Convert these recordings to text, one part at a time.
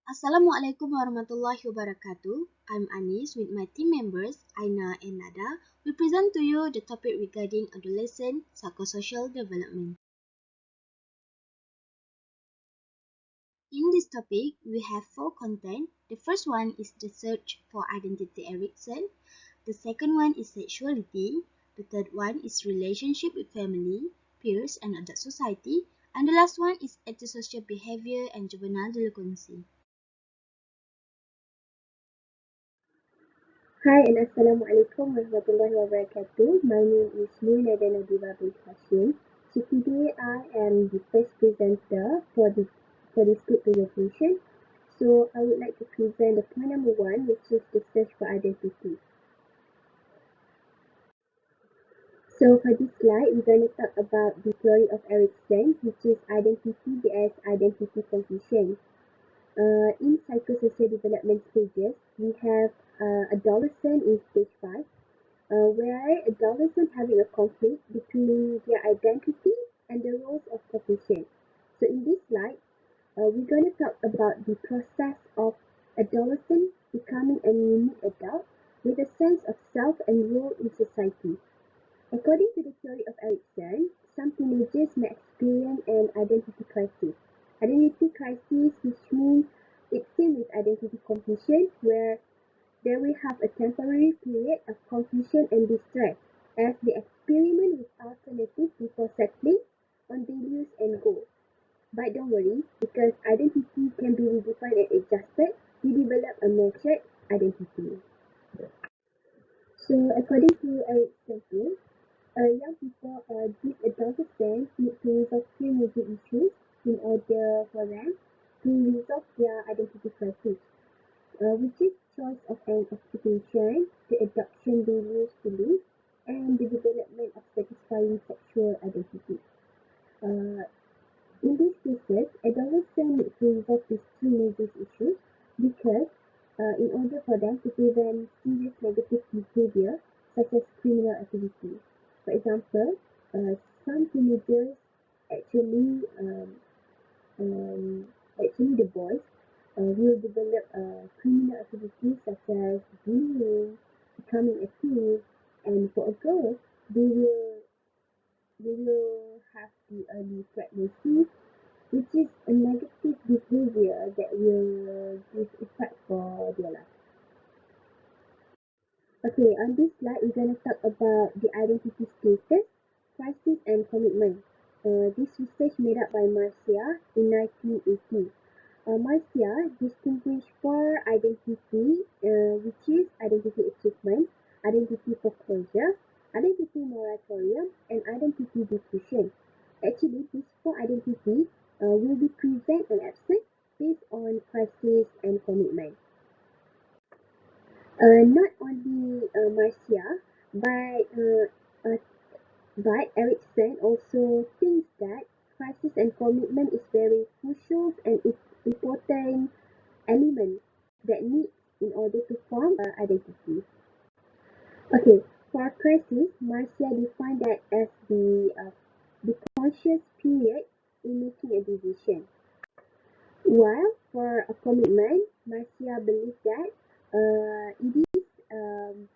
Assalamualaikum warahmatullahi wabarakatuh. I'm Anis with my team members Aina and Nada. We present to you the topic regarding adolescent psychosocial development. In this topic, we have four content. The first one is the search for identity Erikson. The second one is sexuality. The third one is relationship with family, peers, and adult society. And the last one is antisocial behavior and juvenile delinquency. Hi and Assalamualaikum warahmatullahi wabarakatuh. My name is Nurina Nadiba bin Hashim. So today I am the first presenter for this group presentation. So I would like to present the point number 1, which is the search for identity. So for this slide, we're going to talk about the theory of Erikson, which is identity as identity confusion. In psychosocial development stages, we have adolescent in stage 5, where adolescents having a conflict between their identity and the roles of profession. So in this slide, we're going to talk about the process of adolescent becoming a unique adult with a sense of self and role in society. According to the theory of Erikson, some teenagers may experience an identity crisis. Identity crisis, which means it's same with identity confusion, where they will have a temporary period of confusion and distress as they experiment with alternatives before settling on values and goals. But don't worry, because identity can be redefined and adjusted, we develop a matured identity. So according to Erickson, young people, these adolescents need to resolve three major issues in order for them to resolve their identity crisis, which is choice of an occupation, the adoption values beliefs, and the development of satisfying sexual identity. Uh, in these cases, adolescents need to resolve these three major issues because in order for them to prevent serious negative behavior such as criminal activity. For example, some teenagers actually, actually the boys will develop criminal activities such as bullying, becoming a thief, and for a girl, they will have the early pregnancy, which is a negative behavior that will give effect for their life. Okay, on this slide, we're going to talk about the identity status, crisis, and commitment. This research made up by Marcia in 1980. Marcia distinguished four identity, which is identity achievement, identity foreclosure, identity moratorium, and identity diffusion. Actually, these four identities will be present and absent based on crisis and commitment. Not only Marcia, but uh, but Erikson also thinks that crisis and commitment is very crucial and important element that needs in order to form identity. Okay, for crisis, Marcia defined that as the conscious period in making a decision. While for a commitment, Marcia believes that um,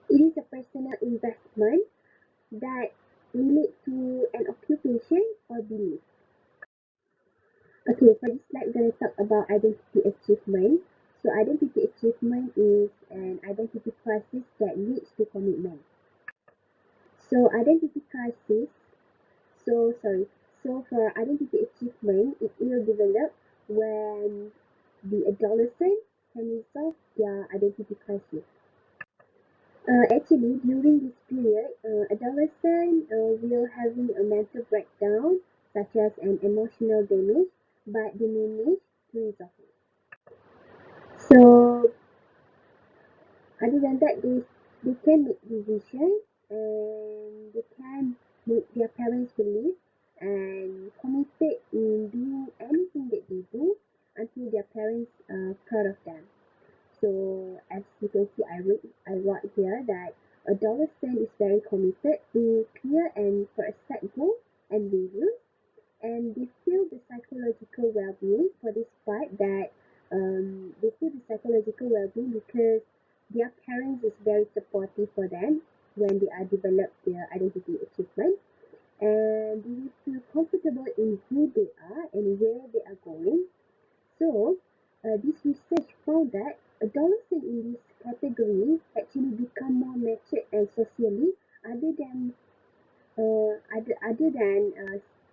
it is a personal investment that relate to an occupation or belief. Okay, for this slide, we're going to talk about identity achievement. So identity achievement is an identity crisis that leads to commitment. So identity crisis, so sorry, so for identity achievement, it will develop when the adolescent can resolve their identity crisis. Actually, during this period, adolescent will having a mental breakdown, such as an emotional damage, but they manage to resolve it. So, other than that, they can make decisions and they can make their parents believe and committed in doing anything that they do until their parents are proud of them. So as you can see, I wrote here that adolescent is very committed to clear and for a set goal and values, and they feel the psychological well-being for this part that they feel the psychological well-being because their parents is very supportive for them when they are develop their identity achievement, and they will feel comfortable in who they are and where they are going. So, this research found that adolescents in this category actually become more matured and socially other than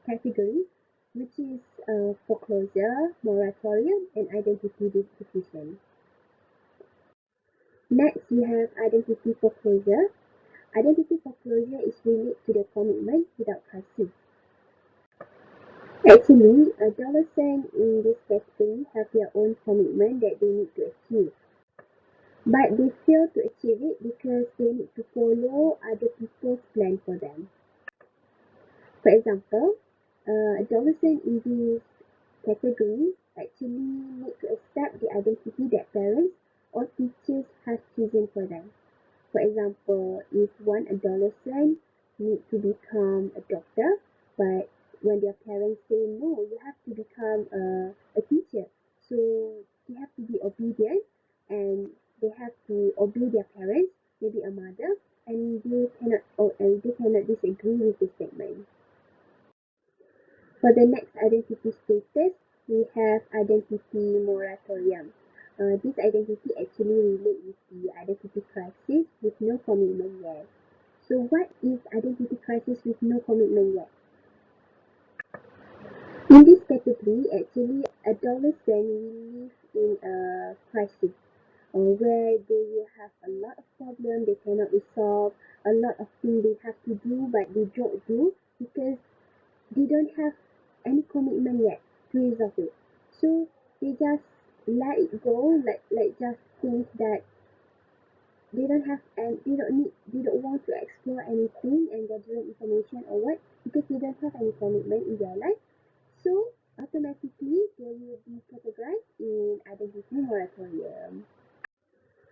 category, which is foreclosure, moratorium, and identity diffusion. Next, we have identity foreclosure. Identity foreclosure is related to the commitment without crisis. Actually, adolescents in this category have their own commitment that they need to achieve, but they fail to achieve it because they need to follow other people's plan for them. For example, adolescents in this category actually need to accept the identity that parents or teachers have chosen for them. For example, if one adolescent needs to become a doctor, but when their parents say no, you have to become a teacher, so they have to be obedient and they have to obey their parents, maybe a mother, and they cannot disagree with the statement. For the next identity status, we have identity moratorium. This identity actually relates with the identity crisis with no commitment yet. So what is identity crisis with no commitment yet? In this category, actually, adolescents will live in a crisis where they will have a lot of problems they cannot resolve, a lot of things they have to do but they don't do because they don't have any commitment yet to resolve it. So they just let it go, like just think that they don't have and they don't want to explore anything and gathering information or what because they don't have any commitment in their life. So automatically they will be categorized in identity moratorium.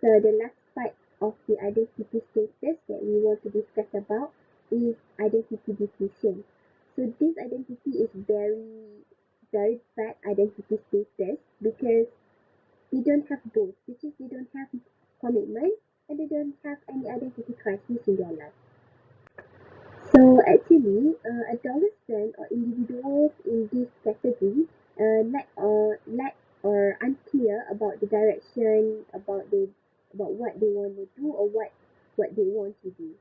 So the last part of the identity status that we want to discuss about is identity diffusion. So this identity is very bad identity status because they don't have both, which is they don't have commitment and they don't have any identity crisis in their life. So actually, adolescents or individuals in this category lack or unclear about the direction about what they want to do or what they want to do.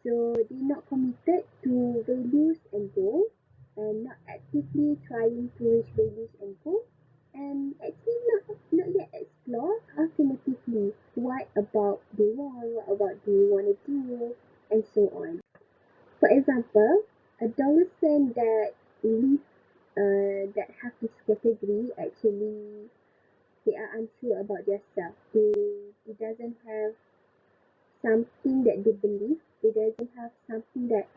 So they're not committed to values and goals and not actively trying to reach values and goals and actually not yet explore alternatively what about they want, what about they want to do and so on. For example, adolescents that have this category actually they are unsure about themselves. They doesn't have something that they believe. They doesn't have something that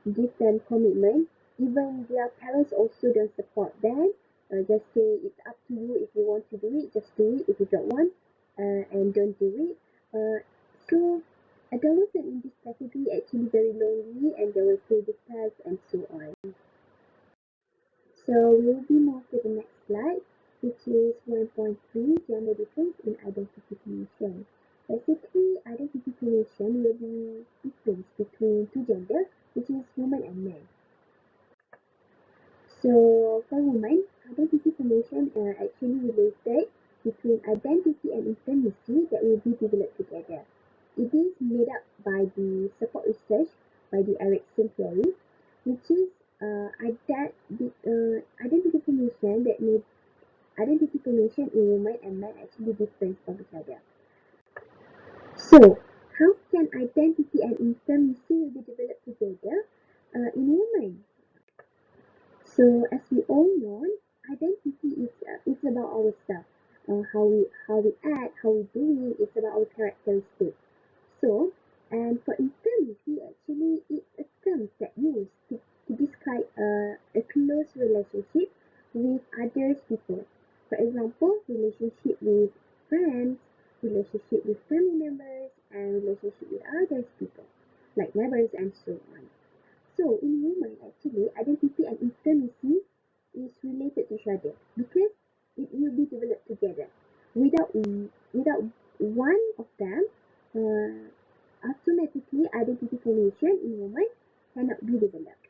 gives them commitment. Even their parents also don't support them. Just say it's up to you if you want to do it. Just do it if you don't want, and don't do it. So adolescents in this category actually very lonely and they will feel depressed and so on. So we will be moved to the next slide, which is 1.3 gender difference in identity formation. Basically, identity formation will be difference between two genders, which is woman and man. So for women, identity formation are actually related between identity and intimacy that will be developed together. It is made up by the support research by the Adolescent theory, which is identity formation that made identity formation in women and men actually different from each other. So, how can identity and intimacy be developed together in women? So, as we all know, identity is about ourselves, how we act, how we do it. It's about our characteristics. So, and for intimacy, actually, it's a term that used to describe a close relationship with others people. For example, relationship with friends, relationship with family members, and relationship with others people, like neighbors and so on. So in women, actually, identity and intimacy is related to each other because it will be developed together. Without one of them, automatically identity formation in women cannot be developed.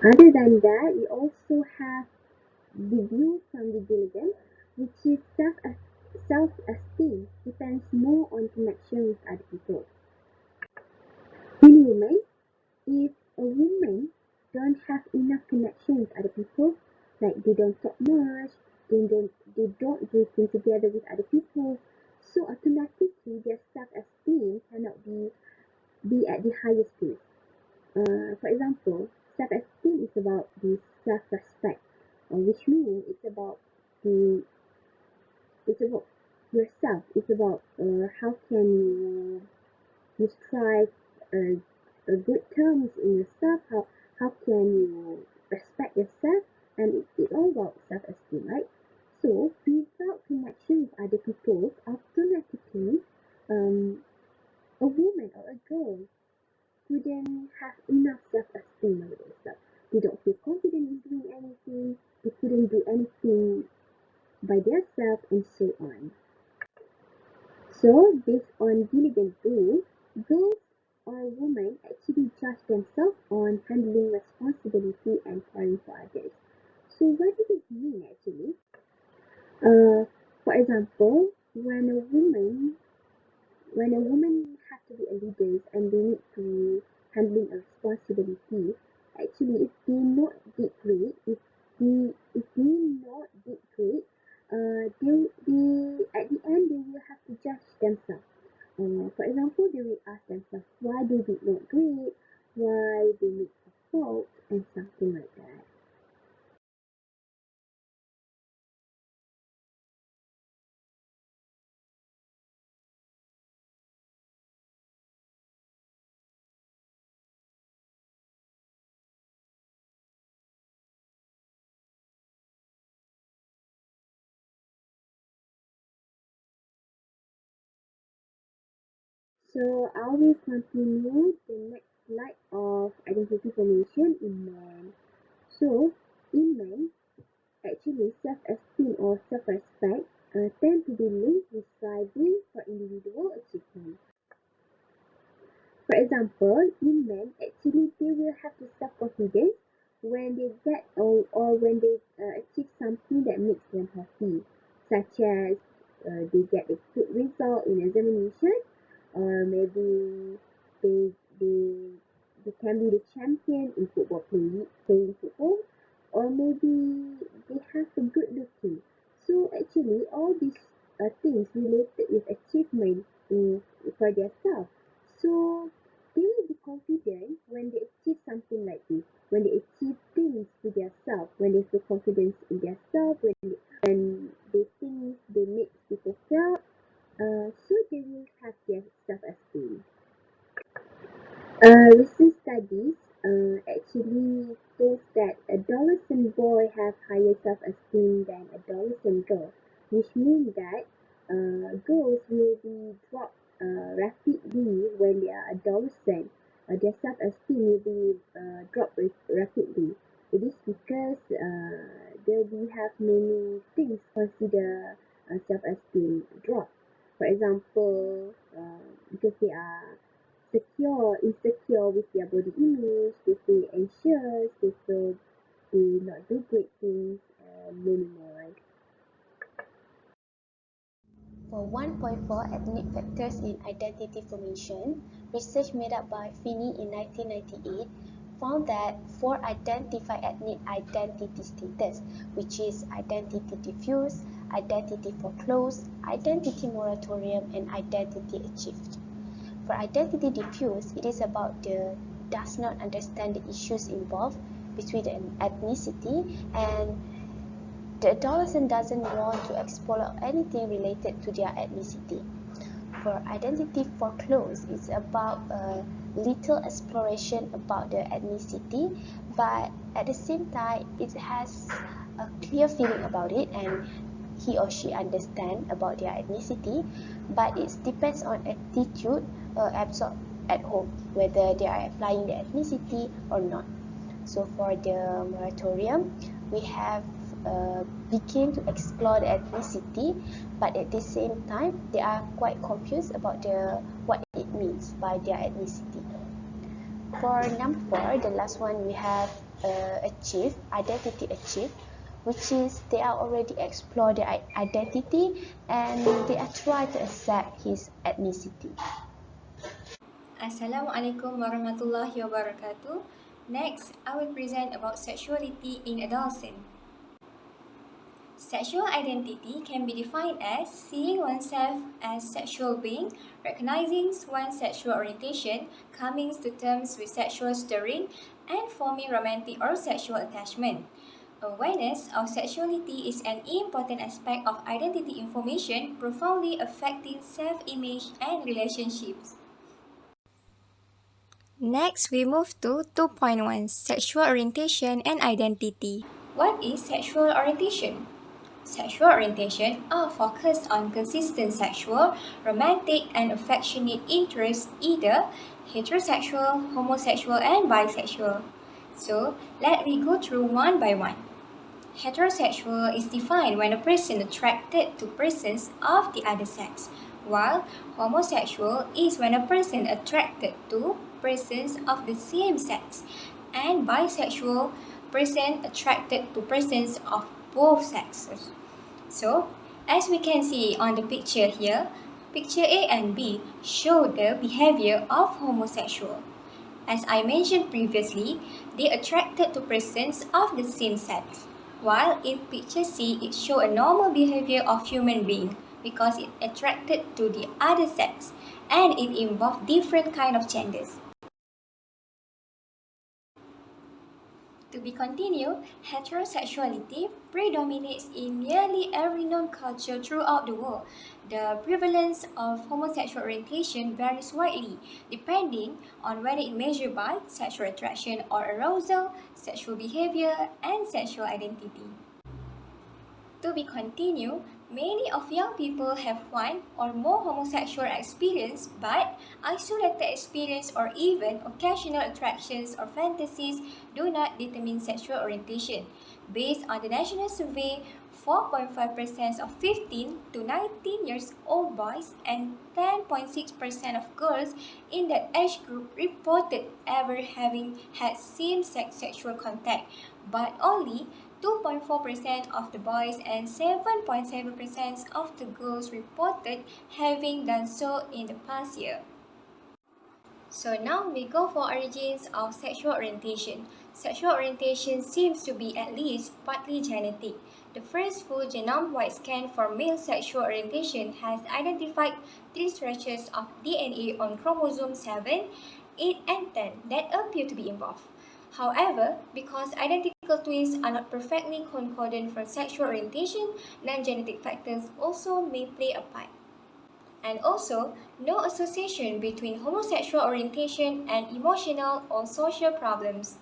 Other than that, we also have the view from the diligent, which is self-esteem depends more on connection with other people. In women, if a woman don't have enough connection with other people, like they don't talk much, they don't do things together with other people, so automatically their self-esteem cannot be at the highest place. For example, self-esteem is about the self-respect, which means the it's about yourself. It's about how can you strive a, a good terms in yourself. How can you respect yourself? And it's all about self-esteem, right? So without connection with other people, automatically, um, a woman or a girl couldn't have enough self-esteem over themselves. They don't feel confident in doing anything. They couldn't do anything by themselves, and so on. So, based on diligent rule, girls or women actually judge themselves on handling responsibility and caring for others. So, what does it mean actually? For example, when a woman has to be a leader and they need to handling a responsibility, actually if they not did great, if they not did great, they at the end they will have to judge themselves. For example, they will ask themselves why they did not great, why they made a fault, and something like that. So I will continue the next slide of identity formation in men. So in men, actually self-esteem or self-respect tend to be linked with striving for individual achievement. For example, in men, actually they will have the self-confidence when they get or when they achieve something that makes them happy, such as they get a good result in examination, or maybe they they they can be the champion in football playing football, or maybe they have a good looking. So actually, all these things related with achievement for themselves. So they will be confident when they achieve something like this, when they achieve things to themselves, when they feel confidence in themselves, when they think they make people proud, so they will have their self-esteem. Recent studies actually shows that adolescent boys have higher self-esteem than adolescent girls, which means that girls will be dropped rapidly when they are adolescent. Their self-esteem will be dropped rapidly. It is because they will have many things consider self-esteem drop. For example, because they are insecure with their body image, they feel anxious, they feel they not do great things, and many more. For 1.4 ethnic factors in identity formation, research made up by Finney in 1998 found that 4 identify ethnic identity status, which is identity diffuse, identity foreclosed, identity moratorium, and identity achieved. For identity diffuse, it is about the does not understand the issues involved between an ethnicity, and the adolescent doesn't want to explore anything related to their ethnicity. For identity foreclosed, it's about a little exploration about the ethnicity, but at the same time, it has a clear feeling about it, and he or she understand about their ethnicity, but it depends on attitude, at home, whether they are applying the ethnicity or not. So for the moratorium, we have begin to explore the ethnicity, but at the same time, they are quite confused about what it means by their ethnicity. For number 4, the last one we have identity achieve, which is they are already explore their identity and they are trying to accept his ethnicity. Assalamualaikum warahmatullahi wabarakatuh. Next, I will present about sexuality in adolescent. Sexual identity can be defined as seeing oneself as sexual being, recognizing one's sexual orientation, coming to terms with sexual stirring, and forming romantic or sexual attachment. Awareness of sexuality is an important aspect of identity information, profoundly affecting self-image and relationships. Next, we move to 2.1, Sexual Orientation and Identity. What is sexual orientation? Sexual orientation are focused on consistent sexual, romantic, and affectionate interests, either heterosexual, homosexual, and bisexual. So, let me go through one by one. Heterosexual is defined when a person attracted to persons of the other sex, while homosexual is when a person attracted to persons of the same sex, and bisexual person attracted to persons of both sexes. So, as we can see on the picture here, picture A and B show the behavior of homosexual. As I mentioned previously, they attracted to persons of the same sex, while in picture C, it shows a normal behavior of human being because it attracted to the other sex and it involved different kind of genders. To be continued, heterosexuality predominates in nearly every known culture throughout the world. The prevalence of homosexual orientation varies widely, depending on whether it measured by sexual attraction or arousal, sexual behavior, and sexual identity. To be continued, many of young people have one or more homosexual experience, but isolated experience or even occasional attractions or fantasies do not determine sexual orientation. Based on the national survey, 4.5% of 15 to 19 years old boys and 10.6% of girls in that age group reported ever having had same-sex sexual contact, but only 2.4% of the boys and 7.7% of the girls reported having done so in the past year. So now we go for origins of sexual orientation. Sexual orientation seems to be at least partly genetic. The first full genome-wide scan for male sexual orientation has identified 3 stretches of DNA on chromosome 7, 8, and 10 that appear to be involved. However, because identical twins are not perfectly concordant for sexual orientation, non-genetic factors also may play a part. And also, no association between homosexual orientation and emotional or social problems.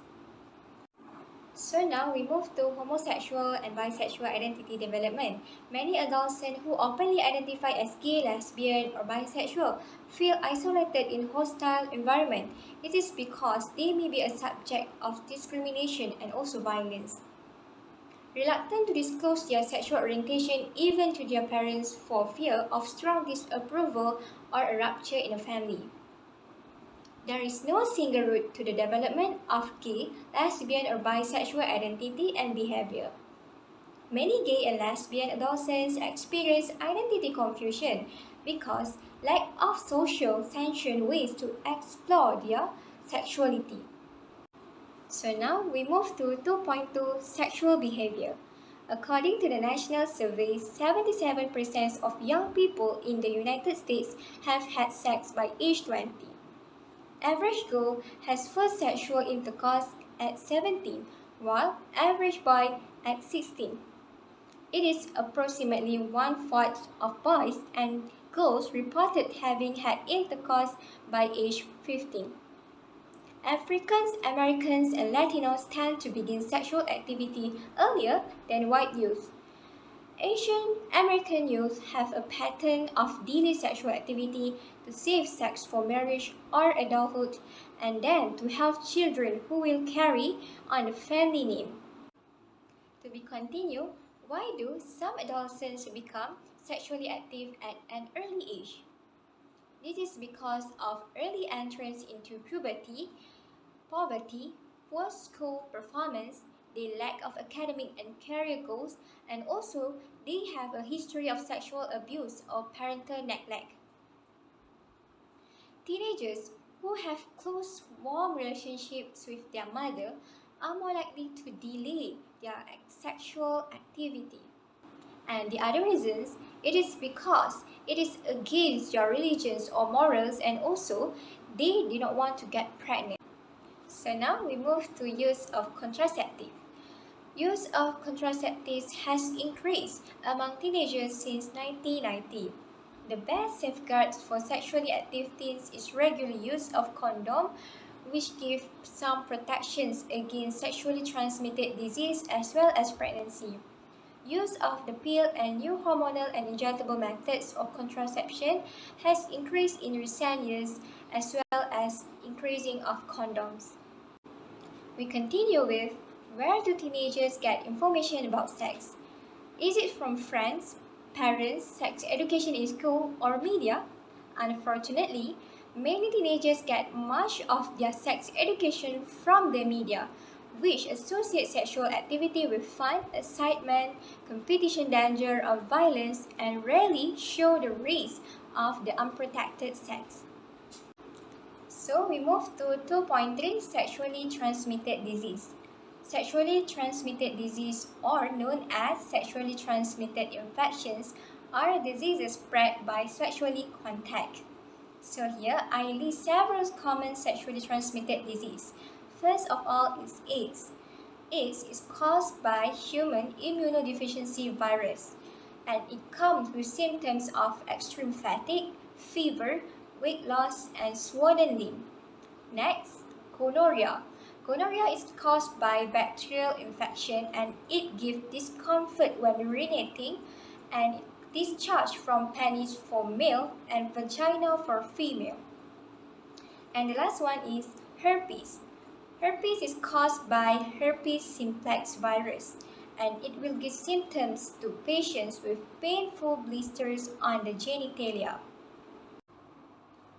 So now we move to homosexual and bisexual identity development. Many adolescents who openly identify as gay, lesbian, or bisexual feel isolated in hostile environment. It is because they may be a subject of discrimination and also violence. Reluctant to disclose their sexual orientation even to their parents for fear of strong disapproval or a rupture in a family. There is no single route to the development of gay, lesbian, or bisexual identity and behavior. Many gay and lesbian adolescents experience identity confusion because lack of social sanctioned ways to explore their sexuality. So now we move to 2.2, Sexual Behavior. According to the national survey, 77% of young people in the United States have had sex by age 20. Average girl has first sexual intercourse at 17, while average boy at 16. It is approximately 1/4 of boys and girls reported having had intercourse by age 15. Africans, Americans, and Latinos tend to begin sexual activity earlier than white youth. Asian American youth have a pattern of delayed sexual activity to save sex for marriage or adulthood and then to have children who will carry on the family name. To be continued, why do some adolescents become sexually active at an early age? This is because of early entrance into puberty, poverty, poor school performance, the lack of academic and career goals, and also they have a history of sexual abuse or parental neglect. Teenagers who have close, warm relationships with their mother are more likely to delay their sexual activity. And the other reasons, it is because it is against your religions or morals, and also they do not want to get pregnant. So now we move to use of contraceptive. Use of contraceptives has increased among teenagers since 1990. The best safeguards for sexually active teens is regular use of condom, which give some protections against sexually transmitted disease as well as pregnancy. Use of the pill and new hormonal and injectable methods of contraception has increased in recent years as well as increasing of condoms. We continue with, where do teenagers get information about sex? Is it from friends, parents, sex education in school, or media? Unfortunately, many teenagers get much of their sex education from the media, which associates sexual activity with fun, excitement, competition danger or violence, and rarely show the risk of the unprotected sex. So we move to 2.3, sexually transmitted disease. Sexually transmitted disease, or known as sexually transmitted infections, are diseases spread by sexually contact. So here I list several common sexually transmitted disease. First of all is AIDS. AIDS is caused by human immunodeficiency virus, and it comes with symptoms of extreme fatigue, fever, weight loss, and swollen limb. Next, gonorrhea. Gonorrhea is caused by bacterial infection, and it gives discomfort when urinating, and discharge from penis for male and vagina for female. And the last one is herpes. Herpes is caused by herpes simplex virus, and it will give symptoms to patients with painful blisters on the genitalia.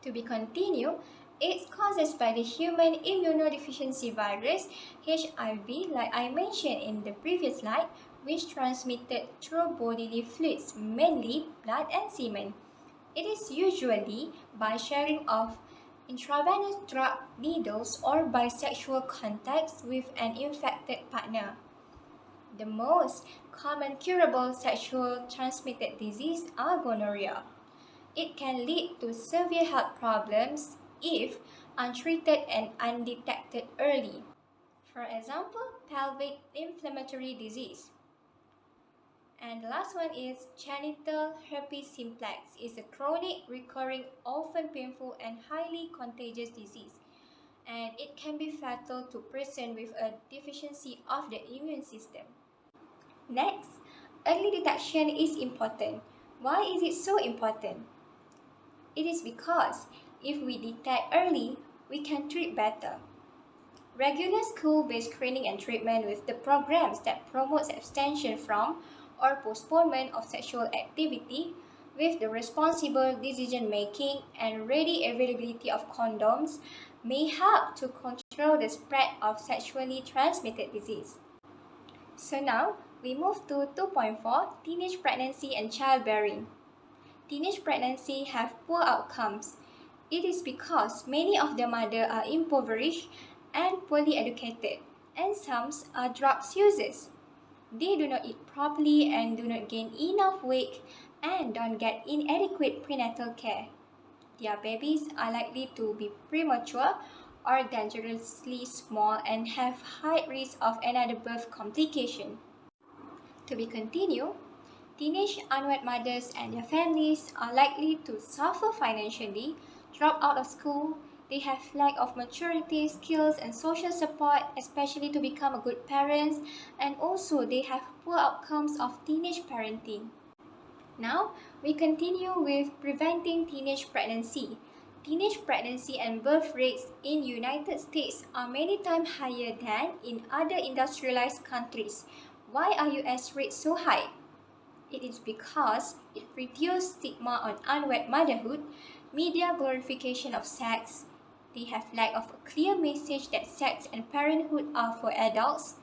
To be continued, AIDS causes by the human immunodeficiency virus, HIV, like I mentioned in the previous slide, which transmitted through bodily fluids, mainly blood and semen. It is usually by sharing of intravenous drug needles or by sexual contacts with an infected partner. The most common curable sexual transmitted disease are gonorrhea. It can lead to severe health problems if untreated and undetected early. For example, pelvic inflammatory disease. And the last one is genital herpes simplex. It's a chronic, recurring, often painful, and highly contagious disease. And it can be fatal to person with a deficiency of the immune system. Next, early detection is important. Why is it so important? It is because if we detect early, we can treat better. Regular school-based screening and treatment with the programs that promote abstention from or postponement of sexual activity with the responsible decision-making and ready availability of condoms may help to control the spread of sexually transmitted disease. So now, we move to 2.4, teenage pregnancy and childbearing. Teenage pregnancy have poor outcomes. It is because many of the mothers are impoverished and poorly educated, and some are drugs users. They do not eat properly and do not gain enough weight and don't get inadequate prenatal care. Their babies are likely to be premature or dangerously small and have high risk of another birth complication. To be continued, teenage unwed mothers and their families are likely to suffer financially, drop out of school, They have lack of maturity, skills, and social support, especially to become a good parents, and also they have poor outcomes of teenage parenting. Now, we continue with preventing teenage pregnancy. Teenage pregnancy and birth rates in United States are many times higher than in other industrialized countries. Why are US rates so high? It is because it reduces stigma on unwed motherhood, media glorification of sex. They have lack of a clear message that sex and parenthood are for adults.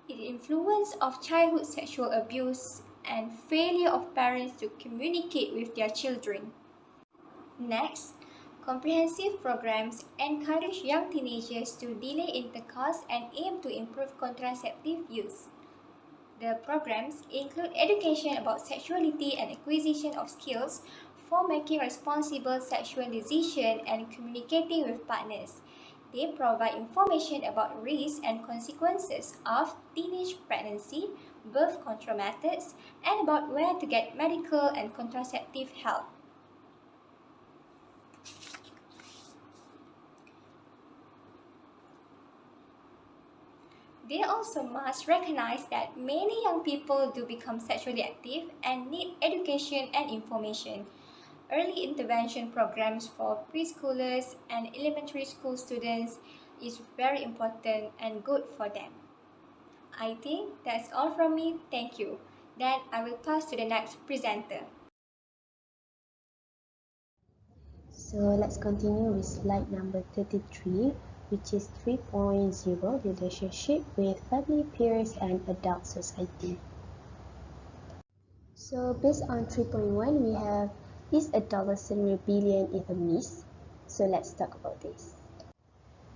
It influence of childhood sexual abuse and failure of parents to communicate with their children. Next, comprehensive programs encourage young teenagers to delay intercourse and aim to improve contraceptive use. The programs include education about sexuality and acquisition of skills for making responsible sexual decisions and communicating with partners. They provide information about risks and consequences of teenage pregnancy, birth control methods, and about where to get medical and contraceptive help. They also must recognize that many young people do become sexually active and need education and information. Early intervention programs for preschoolers and elementary school students is very important and good for them. I think that's all from me. Thank you. Then I will pass to the next presenter. So let's continue with slide number 33, which is 3.0, relationship with family, peers, and adult society. So based on 3.1, we have, is adolescent rebellion is a myth? So let's talk about this.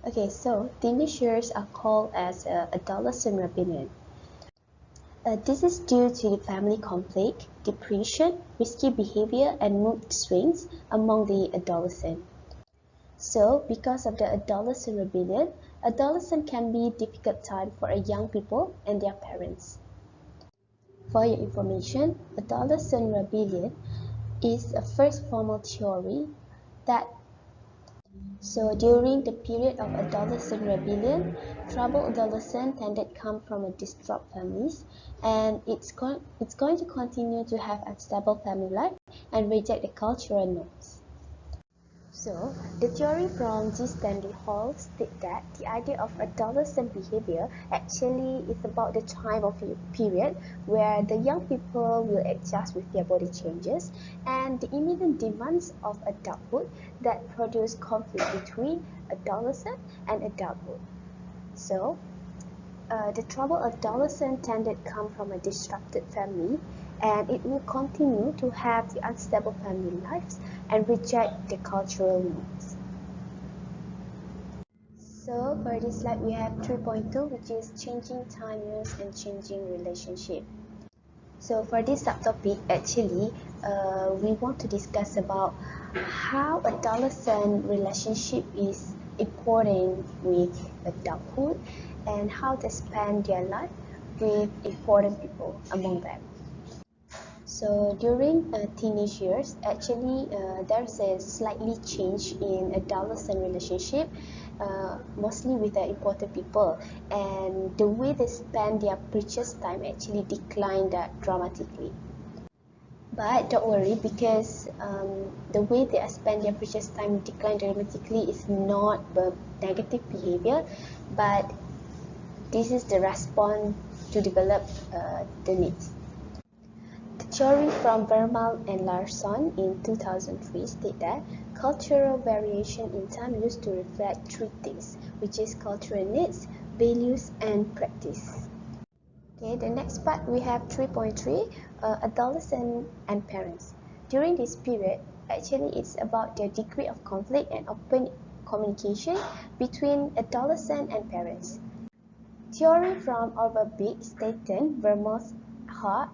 Okay, so teenagers are called as adolescent rebellion. This is due to the family conflict, depression, risky behavior, and mood swings among the adolescent. So, because of the adolescent rebellion, adolescent can be a difficult time for a young people and their parents. For your information, adolescent rebellion is a first formal theory that during the period of adolescent rebellion, troubled adolescents tended come from distraught families, and it's going to continue to have unstable family life and reject the cultural norms. So, the theory from G. Stanley Hall states that the idea of adolescent behavior actually is about the time of period where the young people will adjust with their body changes and the immediate demands of adulthood that produce conflict between adolescent and adulthood. So, the troubled adolescent tended come from a disrupted family, and it will continue to have the unstable family lives and reject the cultural norms. So for this slide we have 3.2, which is changing timeless and changing relationship. So for this subtopic, actually, we want to discuss about how adolescent relationship is important with adulthood and how they spend their life with important people among them. So during teenage years, actually, there's a slightly change in adolescent relationship, mostly with the important people, and the way they spend their precious time actually declined dramatically. But don't worry, because the way they spend their precious time declined dramatically is not the negative behavior, but this is the response to develop the needs. The theory from Vermael and Larsson in 2003 states that cultural variation in time used to reflect three things, which is cultural needs, values, and practice. Okay, the next part we have 3.3, adolescent and parents. During this period, actually it's about the degree of conflict and open communication between adolescent and parents. Theory from Overbeek, Staten, Vermont,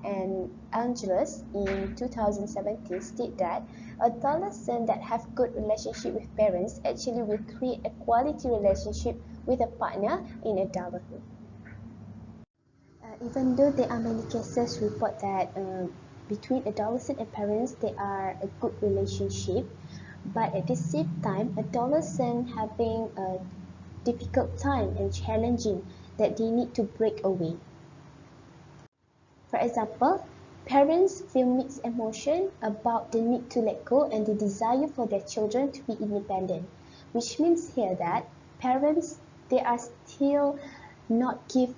and Angeles in 2017 state that adolescents that have good relationship with parents actually will create a quality relationship with a partner in adulthood. Even though there are many cases report that between adolescent and parents there are a good relationship, but at the same time, adolescents having a difficult time and challenging that they need to break away. For example, parents feel mixed emotion about the need to let go and the desire for their children to be independent, which means here that parents, they are still not give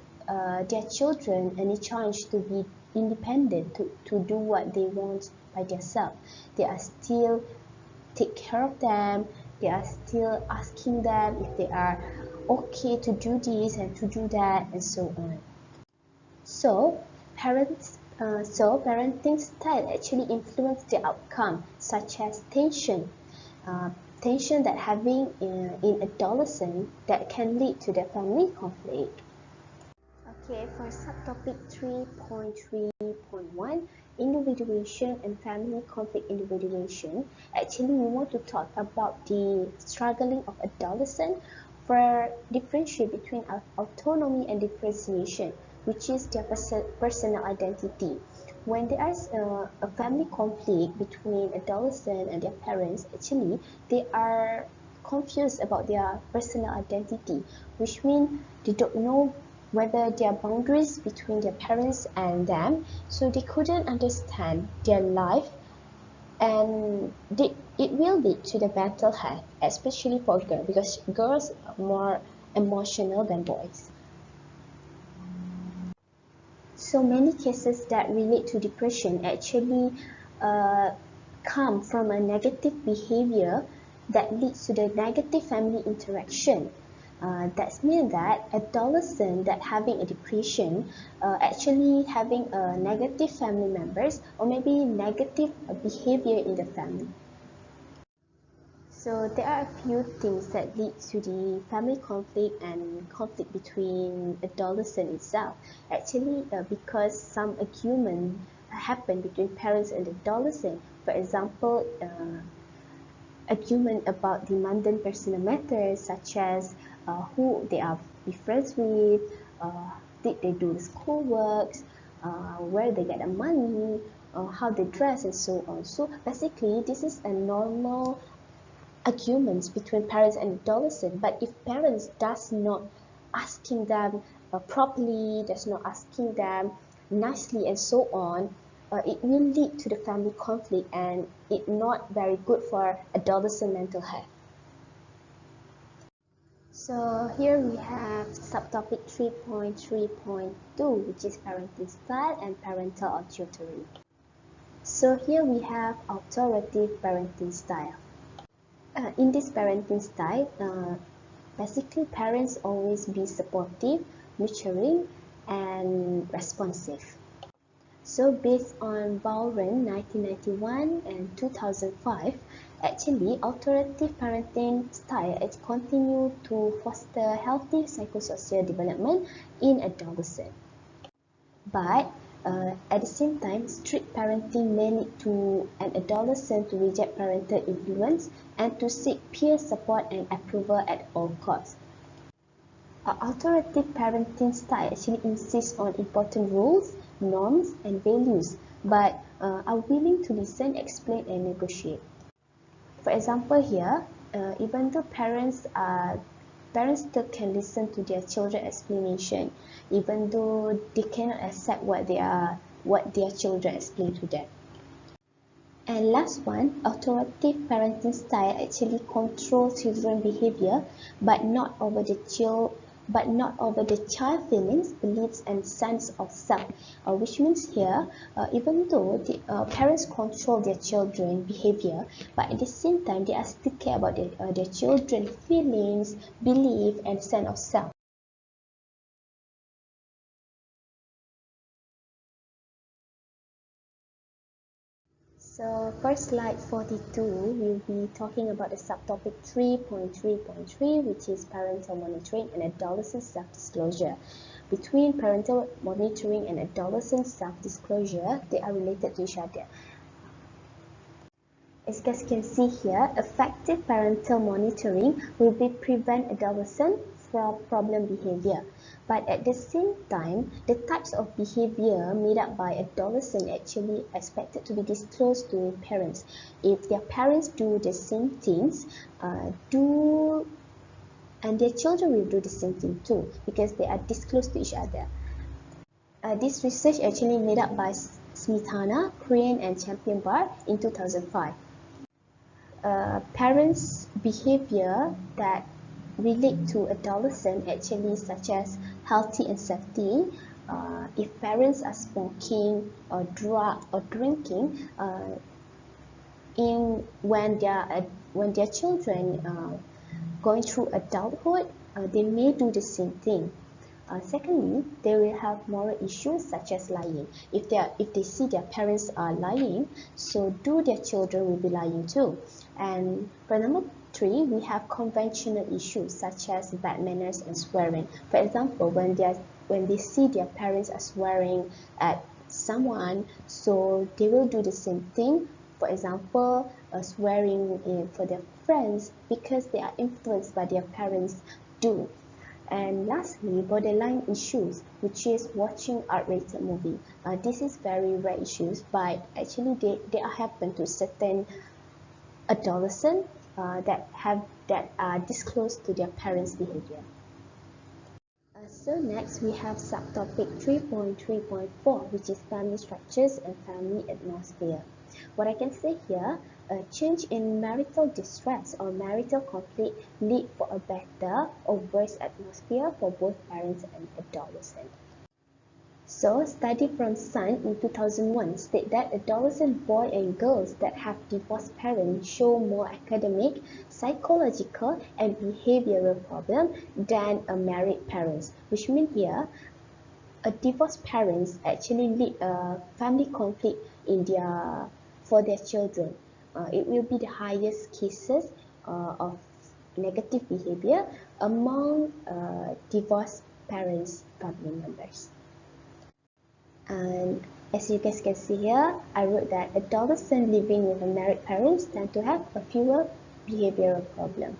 their children any chance to be independent, to do what they want by themselves. They are still take care of them, they are still asking them if they are okay to do this and to do that and so on. So parenting style actually influence the outcome, such as uh, tension that having in adolescent that can lead to the family conflict. Okay, for subtopic 3.3.1, individuation and family conflict individuation, actually we want to talk about the struggling of adolescent for differentiate between autonomy and differentiation, which is their personal identity. When there is a family conflict between adolescent and their parents, actually they are confused about their personal identity, which means they don't know whether there are boundaries between their parents and them, so they couldn't understand their life, and it will lead to the mental health, especially for girls, because girls are more emotional than boys. So many cases that relate to depression actually uh, come from a negative behavior that leads to the negative family interaction. That means that adolescent that having a depression actually having a negative family members or maybe negative behavior in the family. So there are a few things that lead to the family conflict and conflict between adolescent itself. Actually, because some argument happen between parents and adolescent. For example, argument about the mundane personal matters such as who they are be friends with, did they do the schoolwork, where they get the money, how they dress and so on. So basically, this is a normal arguments between parents and adolescent, but if parents does not asking them properly, does not asking them nicely and so on, it will lead to the family conflict and it not very good for adolescent mental health. So here we have subtopic 3.3.2, which is parenting style and parental tutoring. So here we have authoritative parenting style. In this parenting style, basically parents always be supportive, nurturing, and responsive. So based on Bowron 1991 and 2005, actually authoritative parenting style it continue to foster healthy psychosocial development in adolescents. But at the same time, strict parenting may lead to an adolescent to reject parental influence and to seek peer support and approval at all costs. Authoritative parenting style actually insists on important rules, norms, and values, but are willing to listen, explain, and negotiate. For example, here, even though parents still can listen to their children explanation, even though they cannot accept what their children explain to them. And last one, authoritative parenting style actually controls children behavior, but not over the child feelings, beliefs, and sense of self. Which means here, even though the parents control their children behavior, but at the same time they are still care about their children feelings, belief, and sense of self. So for slide 42, we'll be talking about the subtopic 3.3.3, which is parental monitoring and adolescent self-disclosure. Between parental monitoring and adolescent self-disclosure, they are related to each other. As you can see here, effective parental monitoring will be prevent adolescents problem behavior. But at the same time, the types of behavior made up by adolescents actually expected to be disclosed to parents. If their parents do the same things, and their children will do the same thing too, because they are disclosed to each other. This research actually made up by Smithana, Crane, and Champion Bar in 2005. Parents' behavior that relate to adolescent actually such as healthy and safety. If parents are smoking or drug or drinking, in when their children going through adulthood, they may do the same thing. Secondly, they will have moral issues such as lying. If they see their parents are lying, so do their children will be lying too. And for number 3, we have conventional issues such as bad manners and swearing. For example, when they see their parents are swearing at someone, so they will do the same thing. For example, swearing for their friends because they are influenced by their parents do. And lastly, borderline issues, which is watching R-rated movie. This is very rare issues, but actually they happen to certain adolescents that are disclosed to their parents' behavior. So next we have subtopic 3.3.4, which is family structures and family atmosphere. What I can say here, a change in marital distress or marital conflict lead for a better or worse atmosphere for both parents and adolescents. So, study from Sun in 2001 state that adolescent boys and girls that have divorced parents show more academic, psychological, and behavioral problems than a married parents, which means here a divorced parents actually lead a family conflict for their children. It will be the highest cases of negative behavior among divorced parents family members. And as you guys can see here, I wrote that adolescents living with a married parents tend to have a fewer behavioral problems.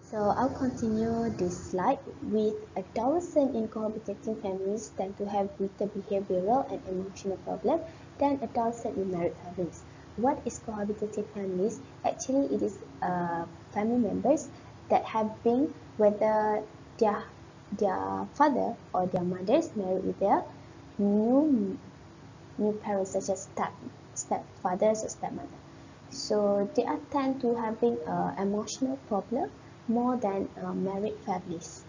So I'll continue this slide with adolescents in cohabitating families tend to have greater behavioral and emotional problems than adolescents in married families. What is cohabitating families? Actually, it is family members that have been, whether their father or their mothers married with their new parents, such as stepfathers or stepmother. So they are tend to having emotional problem more than married families.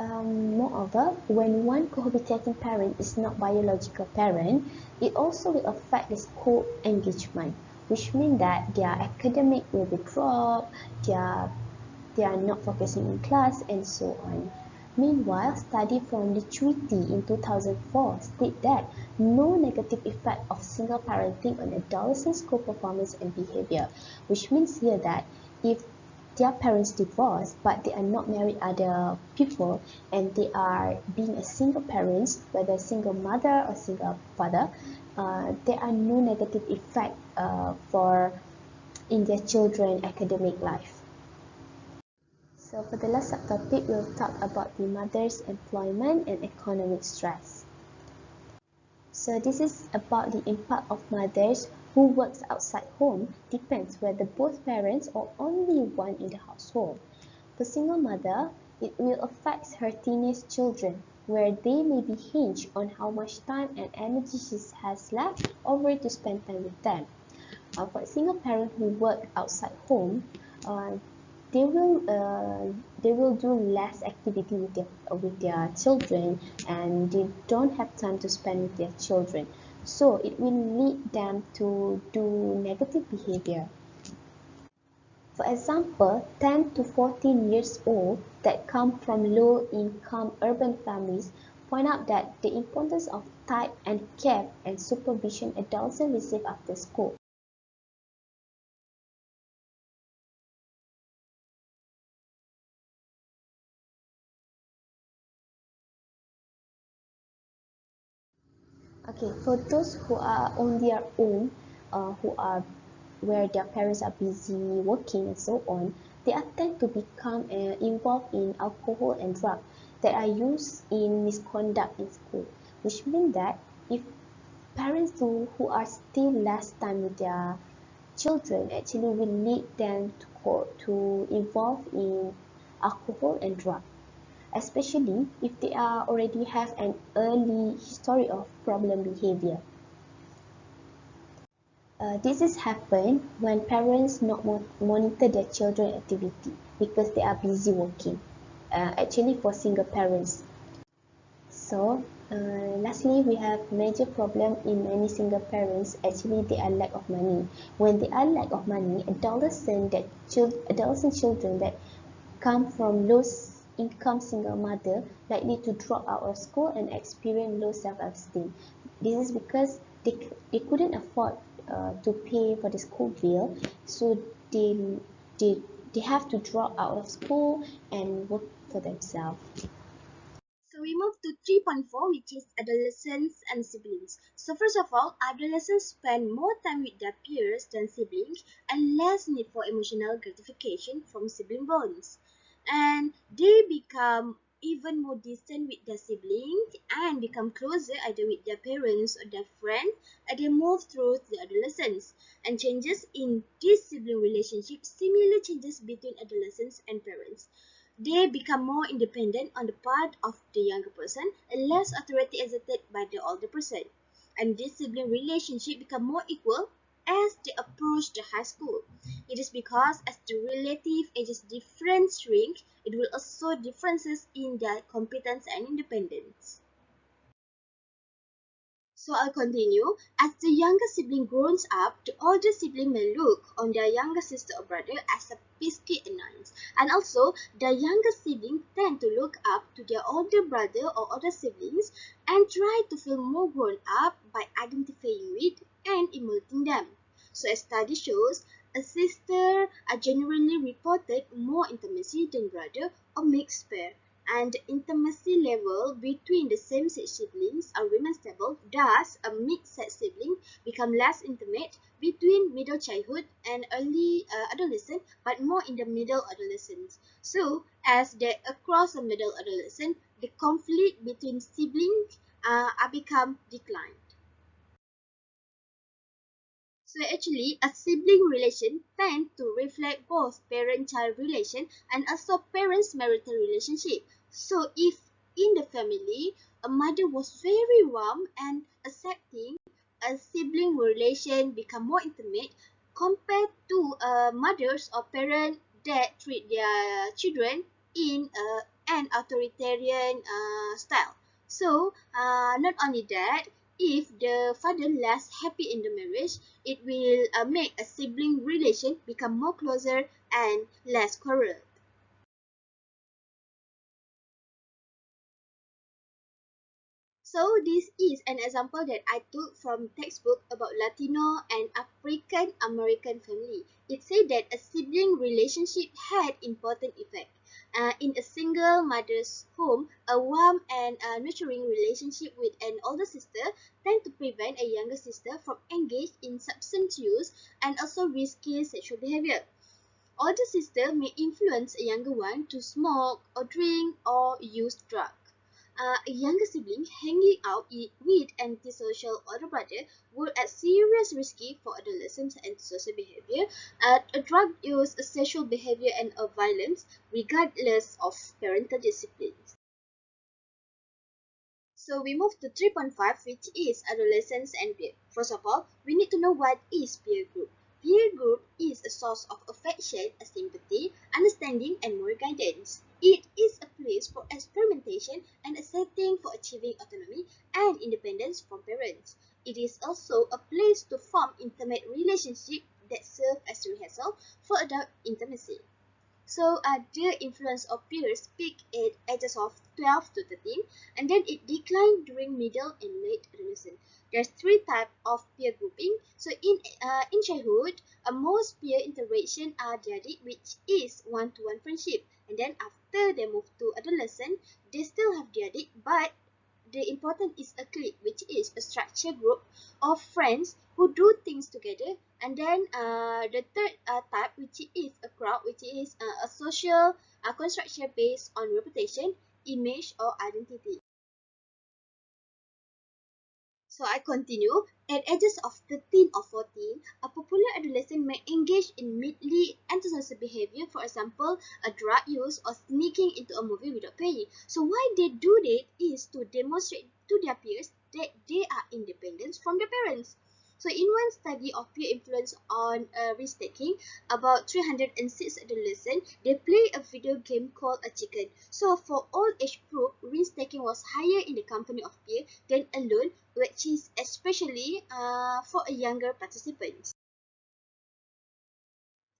Moreover, when one cohabitating parent is not biological parent, it also will affect the school engagement, which means that their academic will be dropped, they are not focusing in class, and so on. Meanwhile, study from Lichuiti in 2004 state that no negative effect of single parenting on adolescent school performance and behavior, which means here that if their parents divorce but they are not married other people and they are being a single parents, whether single mother or single father, there are no negative effect for in their children academic life. So for the last subtopic, we'll talk about the mother's employment and economic stress. So this is about the impact of mothers who works outside home depends whether both parents or only one in the household. For single mother, it will affect her teenage children, where they may be hinged on how much time and energy she has left over to spend time with them. For a single parent who work outside home, they will do less activity with their children, and they don't have time to spend with their children, so it will lead them to do negative behavior. For example, 10 to 14 years old that come from low income urban families point out that the importance of time and care and supervision adolescents receive after school. Okay, for those who are on their own, who are where their parents are busy working and so on, they are tend to become involved in alcohol and drug that are used in misconduct in school, which means that if parents who are still less time with their children actually will lead them to involve in alcohol and drug, especially if they are already have an early history of problem behavior. This is happen when parents not monitor their children activity because they are busy working. Actually, for single parents. So, lastly, we have major problem in many single parents. Actually, they are lack of money. When they are lack of money, adolescent children that come from low income single mother likely to drop out of school and experience low self-esteem. This is because they couldn't afford to pay for the school bill, so they they they have to drop out of school and work for themselves. So we move to 3.4, which is adolescents and siblings. So first of all, adolescents spend more time with their peers than siblings and less need for emotional gratification from sibling bonds. And they become even more distant with their siblings and become closer either with their parents or their friends as they move through the adolescence. And changes in this sibling relationship similar changes between adolescents and parents. They become more independent on the part of the younger person and less authority exerted by the older person. And this sibling relationship become more equal as they approach the high school. It is because as the relative ages difference shrink, it will also differences in their competence and independence. So I'll continue. As the younger sibling grows up, the older sibling may look on their younger sister or brother as a pesky annoyance. And also, the younger sibling tend to look up to their older brother or older siblings and try to feel more grown up by identifying with and emulating them. So as study shows, a sister are generally reported more intimacy than brother or mixed pair, and the intimacy level between the same-sex siblings are remain stable. Thus, a mixed-sex sibling become less intimate between middle childhood and early adolescent, but more in the middle adolescence. So, as they across the middle adolescent, the conflict between siblings are become declined. So actually, a sibling relation tend to reflect both parent-child relation and also parents-marital relationship. So if in the family, a mother was very warm and accepting, a sibling relation become more intimate compared to mothers or parents that treat their children in an authoritarian style. So not only that, if the father less happy in the marriage, it will make a sibling relation become more closer and less quarrel. So this is an example that I took from textbook about Latino and African American family. It said that a sibling relationship had important effect. In a single mother's home, a warm and nurturing relationship with an older sister tend to prevent a younger sister from engaged in substance use and also risky sexual behavior. Older sister may influence a younger one to smoke or drink or use drugs. A younger sibling hanging out with antisocial older brother would add serious risky for adolescent antisocial behavior, a drug use, a sexual behavior, and a violence, regardless of parental discipline. So we move to 3.5, which is adolescence and peer. First of all, we need to know what is peer group. Peer group is a source of affection, sympathy, understanding, and moral guidance. It is a place for experimentation and a setting for achieving autonomy and independence from parents. It is also a place to form intimate relationships that serve as rehearsal for adult intimacy. So the influence of peers peaked at ages of 12 to 13 and then it declined during middle and late adolescence. There's three types of peer grouping. So in childhood, most peer interaction are dyadic, which is one-to-one friendship. And then after they move to adolescence, they still have dyadic, but the important is a clique, which is a structured group of friends who do things together. And then the third type, which is a crowd, which is a social construction based on reputation, image, or identity. So I continue. At ages of 13 or 14, a popular adolescent may engage in mildly antisocial behavior, for example, a drug use or sneaking into a movie without paying. So why they do that is to demonstrate to their peers that they are independent from their parents. So in one study of peer influence on risk-taking, about 306 adolescents, they play a video game called a chicken. So for all age group, risk-taking was higher in the company of peer than alone, which is especially for a younger participant.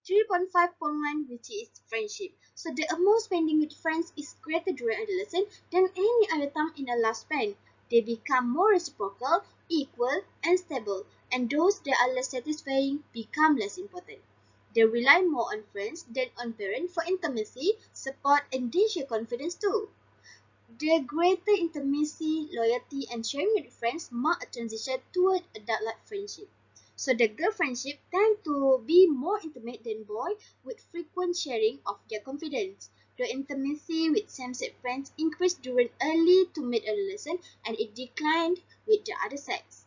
3.5.1, which is friendship. So the amount spending with friends is greater during adolescence than any other time in the lifespan. They become more reciprocal, equal, and stable, and those that are less satisfying become less important. They rely more on friends than on parents for intimacy, support, and they share confidence too. The greater intimacy, loyalty, and sharing with friends mark a transition toward adult-like friendship. So the girl friendship tend to be more intimate than boy, with frequent sharing of their confidence. The intimacy with same-sex friends increased during early to mid-adolescence, and it declined with the other sex.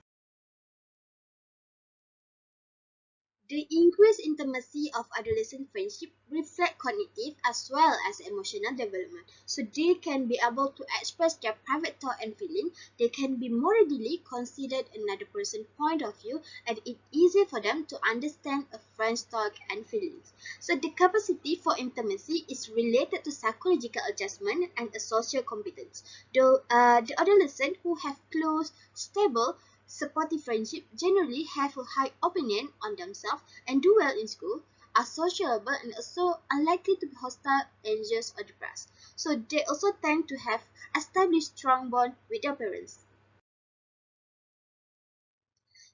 The increased intimacy of adolescent friendship reflect cognitive as well as emotional development. So they can be able to express their private thought and feeling. They can be more readily considered another person's point of view, and it's easy for them to understand a friend's thought and feelings. So the capacity for intimacy is related to psychological adjustment and a social competence. The adolescent who have close, stable, supportive friendship generally have a high opinion on themselves and do well in school, are sociable, and also unlikely to be hostile, anxious, or depressed. So they also tend to have established strong bond with their parents.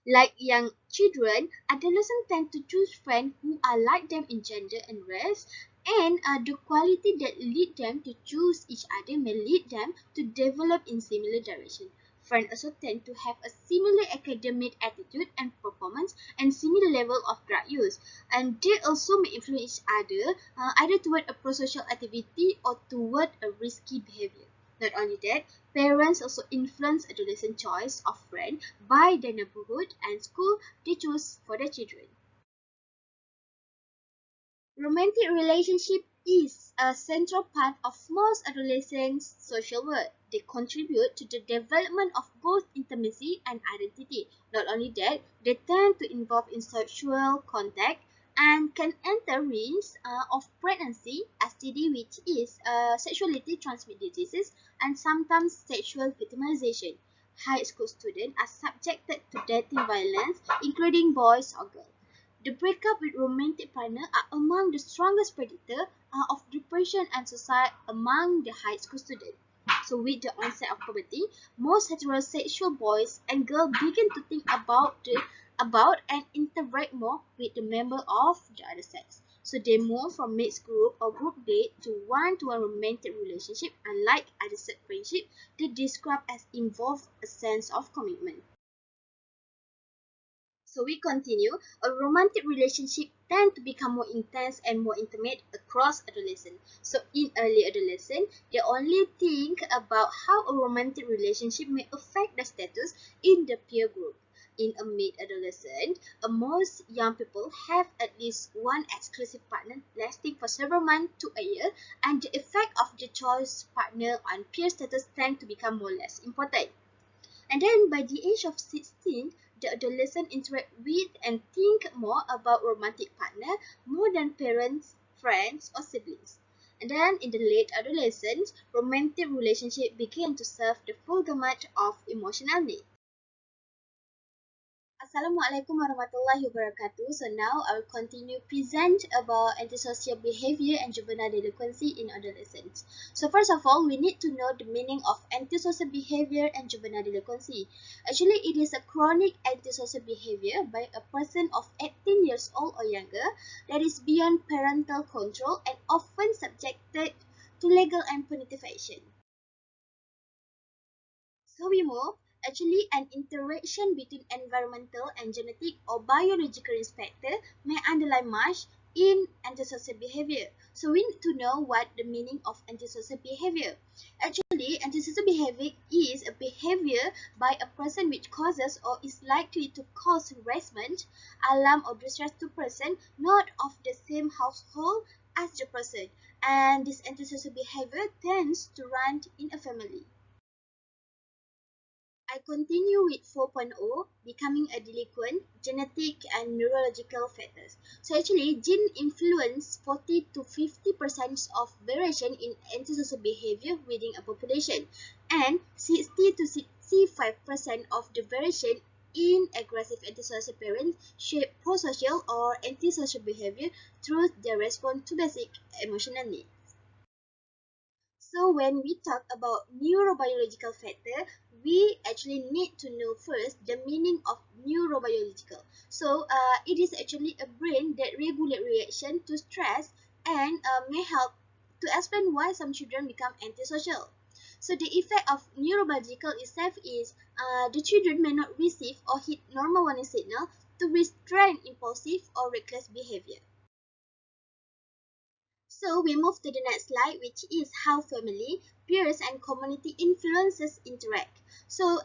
Like young children, adolescents tend to choose friends who are like them in gender and race, and the quality that lead them to choose each other may lead them to develop in similar direction. Friends also tend to have a similar academic attitude and performance and similar level of drug use, and they also may influence each other either toward a prosocial activity or toward a risky behavior. Not only that, parents also influence adolescent choice of friend by the neighborhood and school they choose for their children. Romantic relationship is a central part of most adolescents' social world. They contribute to the development of both intimacy and identity. Not only that, they tend to involve in sexual contact and can enter risks of pregnancy, STD, which is sexuality transmitted diseases, and sometimes sexual victimization. High school students are subjected to dating violence, including boys or girls. The breakup with romantic partner are among the strongest predictors of depression and suicide among the high school students. So with the onset of puberty, most heterosexual boys and girls begin to think about and interact more with the member of the other sex. So they move from mixed group or group date to one-to-one romantic relationship, unlike adolescent friendship they describe as involve a sense of commitment. So we continue. A romantic relationship tend to become more intense and more intimate across adolescence. So in early adolescence, they only think about how a romantic relationship may affect their status in the peer group. In a mid-adolescent, most young people have at least one exclusive partner lasting for several months to a year, and the effect of the choice partner on peer status tend to become more or less important. And then by the age of 16, the adolescent interact with and think more about romantic partner more than parents, friends, or siblings. And then in the late adolescence, romantic relationship begin to serve the full gamut of emotional needs. Assalamualaikum warahmatullahi wabarakatuh. So now I will continue present about antisocial behavior and juvenile delinquency in adolescents. So first of all, we need to know the meaning of antisocial behavior and juvenile delinquency. Actually, it is a chronic antisocial behavior by a person of 18 years old or younger that is beyond parental control and often subjected to legal and punitive action. So we move. Actually, an interaction between environmental and genetic or biological risk factor may underlie much in antisocial behavior. So we need to know what the meaning of antisocial behavior. Actually, antisocial behavior is a behavior by a person which causes or is likely to cause harassment, alarm or distress to person not of the same household as the person. And this antisocial behavior tends to run in a family. I continue with 4.0, becoming a delinquent, genetic and neurological factors. So actually, gene influence 40 to 50% of variation in antisocial behavior within a population, and 60 to 65% of the variation in aggressive antisocial parents shape prosocial or antisocial behavior through their response to basic emotional needs. So when we talk about neurobiological factor, we actually need to know first the meaning of neurobiological. So it is actually a brain that regulates reaction to stress and may help to explain why some children become antisocial. So the effect of neurobiological itself is the children may not receive or hit normal warning signal to restrain impulsive or reckless behavior. So we move to the next slide, which is how family, peers, and community influences interact. So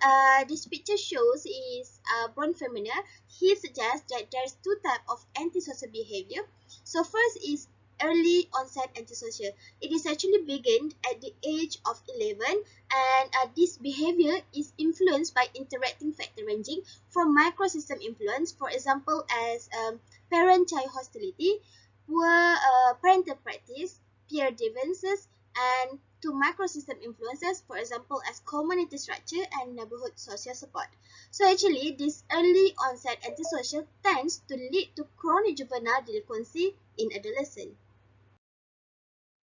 this picture shows is Brown Femina. He suggests that there's two types of antisocial behavior. So first is early onset antisocial. It is actually begin at the age of 11, and this behavior is influenced by interacting factor ranging from microsystem influence, for example, as parent-child hostility, poor parental practice, peer grievances, and to macrosystem influences, for example, as community structure and neighborhood social support. So actually, this early onset antisocial tends to lead to chronic juvenile delinquency in adolescents.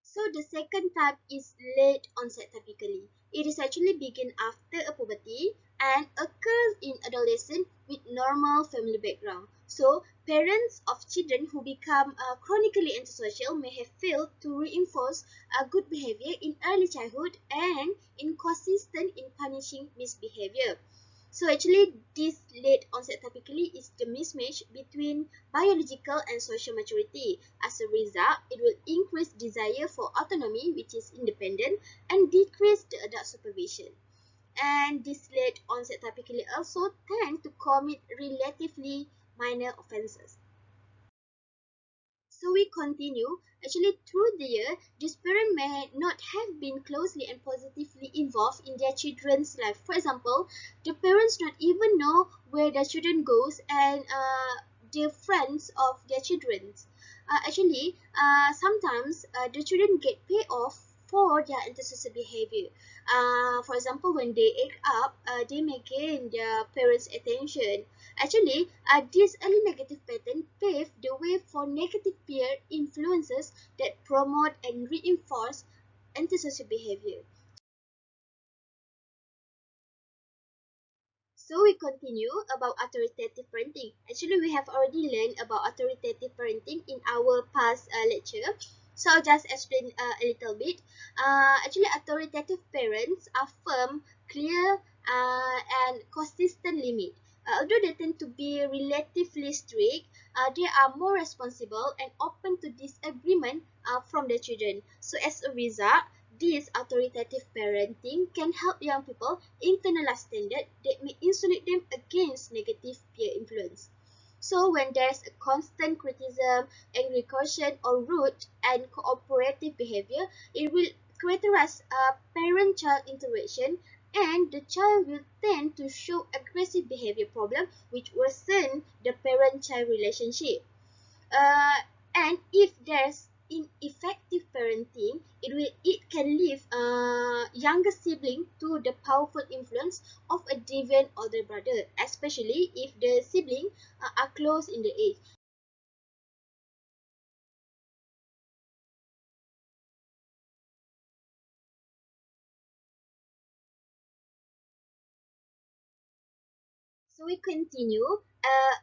So the second type is late onset typically. It is actually begin after a puberty and occurs in adolescent with normal family background. So parents of children who become chronically antisocial may have failed to reinforce good behavior in early childhood and inconsistent in punishing misbehavior. So actually, this late onset typically is the mismatch between biological and social maturity. As a result, it will increase desire for autonomy, which is independent, and decrease the adult supervision. And this late onset typically also tend to commit relatively minor offenses. So we continue. Actually, through the year, this parent may not have been closely and positively involved in their children's life. For example, the parents not even know where their children goes and the friends of their children. Sometimes the children get paid off for their antisocial behavior. For example, when they act up, they may gain their parents' attention. Actually, this early negative pattern paved the way for negative peer influences that promote and reinforce antisocial behavior. So we continue about authoritative parenting. Actually, we have already learned about authoritative parenting in our past lecture. So I'll just explain a little bit. Actually, authoritative parents are firm, clear, and consistent limit. Although they tend to be relatively strict, they are more responsible and open to disagreement from their children. So as a result, this authoritative parenting can help young people internalize standards that may insulate them against negative peer influence. So when there's a constant criticism, angry caution, or rude and cooperative behavior, it will characterize a parent-child interaction, and the child will tend to show aggressive behavior problem which worsen the parent-child relationship. Uh, and if there's ineffective parenting, it can leave younger sibling to the powerful influence of a deviant older brother, especially if the sibling are close in the age. So we continue.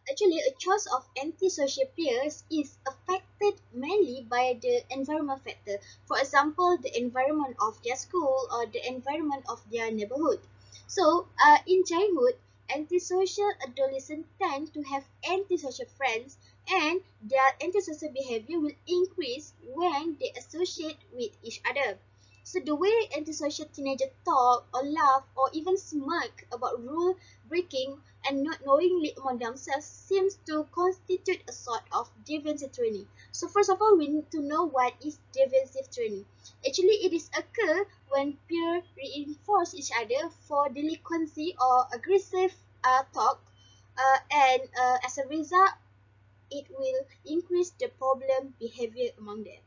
Actually, a choice of antisocial peers is affected mainly by the environment factor. For example, the environment of their school or the environment of their neighborhood. So, in childhood, antisocial adolescents tend to have antisocial friends, and their antisocial behavior will increase when they associate with each other. So the way antisocial teenagers talk or laugh or even smirk about rule breaking and not knowingly among themselves seems to constitute a sort of defensive training. So first of all, we need to know what is defensive training. Actually, it is occur when peers reinforce each other for delinquency or aggressive talk, and as a result, it will increase the problem behavior among them.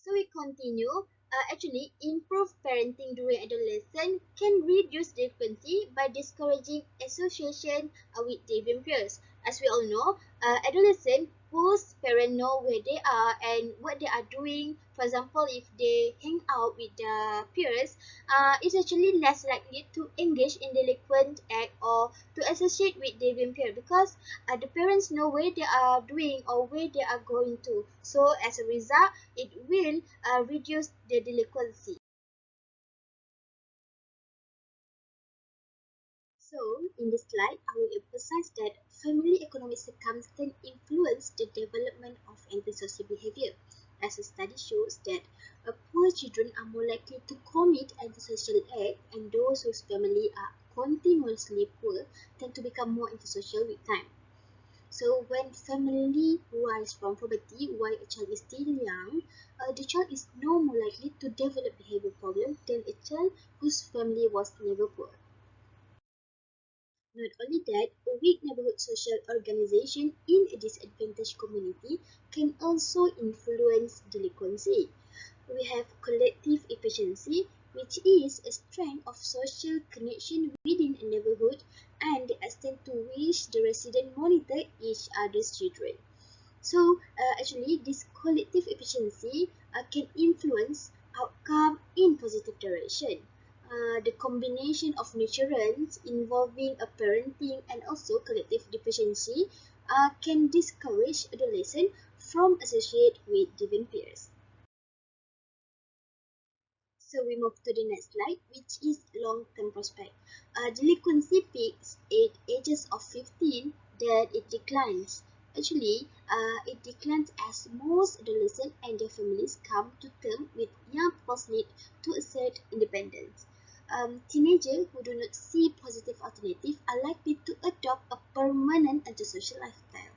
So we continue. Actually, improved parenting during adolescence can reduce delinquency by discouraging association with deviant peers. As we all know, adolescent whose parents know where they are and what they are doing. For example, if they hang out with their peers, it's actually less likely to engage in delinquent act or to associate with deviant peer because the parents know where they are doing or where they are going to. So as a result, it will reduce the delinquency. So, in this slide, I will emphasize that family economic circumstances influence the development of antisocial behavior. As a study shows that poor children are more likely to commit antisocial acts, and those whose family are continuously poor tend to become more antisocial with time. So when family rise from poverty while a child is still young, the child is no more likely to develop behavior problems than a child whose family was never poor. Not only that, a weak neighborhood social organization in a disadvantaged community can also influence delinquency. We have collective efficiency, which is a strength of social connection within a neighborhood and the extent to which the residents monitor each other's children. So actually, this collective efficiency can influence outcome in positive direction. The combination of nurturance involving a parenting and also collective efficiency can discourage adolescents from associate with deviant peers. So we move to the next slide, which is long-term prospect. Delinquency peaks at ages of 15, then it declines. Actually, it declines as most adolescents and their families come to terms with young people's need to assert independence. Teenagers who do not see positive alternatives are likely to adopt a permanent antisocial lifestyle.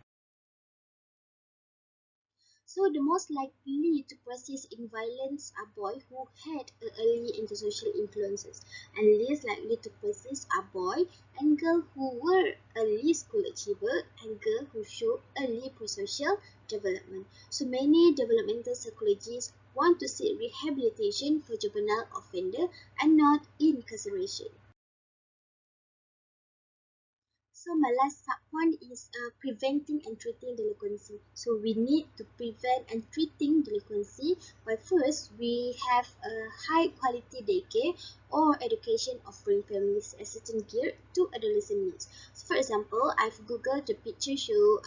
So the most likely to persist in violence are boys who had early antisocial influences, and least likely to persist are boys and girls who were early school achievers and girls who show early prosocial development. So many developmental psychologists want to seek rehabilitation for juvenile offender and not incarceration. So my last one is preventing and treating delinquency. So we need to prevent and treating delinquency by first we have a high quality daycare or education offering families a certain gear to adolescent needs. So for example, I've googled the picture show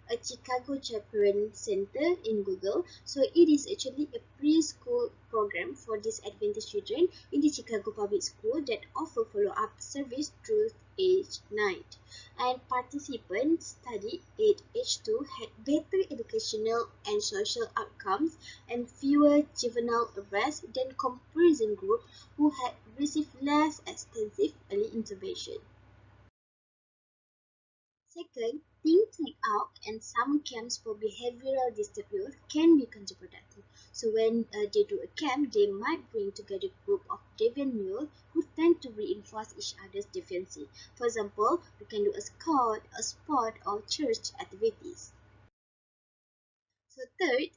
a Chicago Chaperone Center in Google. So it is actually a preschool program for disadvantaged children in the Chicago Public School that offer follow-up service through age 9, and participants studied at age 2 had better educational and social outcomes and fewer juvenile arrests than comparison group who had received less extensive early intervention. Second, things like AUK and summer camps for behavioral disturbed youth can be counterproductive. So when they do a camp, they might bring together a group of deviant youth who tend to reinforce each other's deviancy. For example, we can do a scout, a sport, or church activities. So third,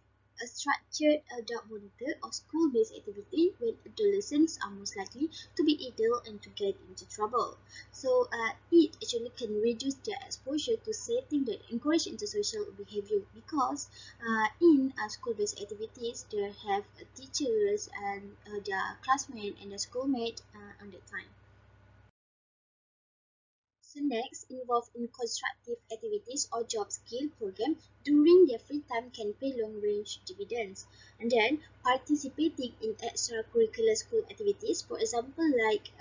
a structured adult monitor or school-based activity when adolescents are most likely to be idle and to get into trouble. So it actually can reduce their exposure to settings that encourage antisocial behavior because in school-based activities they have teachers and their classmates and their schoolmates on that time. So next, involved in constructive activities or job skill program during their free time can pay long-range dividends. And then participating in extracurricular school activities, for example, like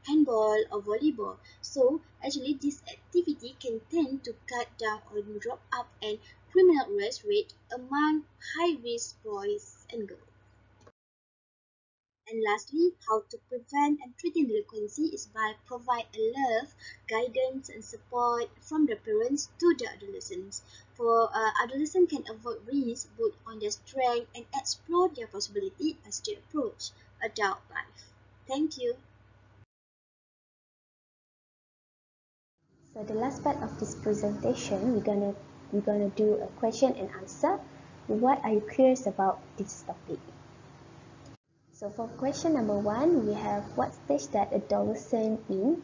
handball or volleyball. So actually, this activity can tend to cut down or drop up and criminal arrest rate among high-risk boys and girls. And lastly, how to prevent and treat delinquency is by provide a love, guidance, and support from the parents to the adolescents. For adolescents can avoid risks both on their strength and explore their possibility as they approach adult life. Thank you. So the last part of this presentation, we're gonna do a question and answer. What are you curious about this topic? So for question number 1, we have what stage that adolescent in?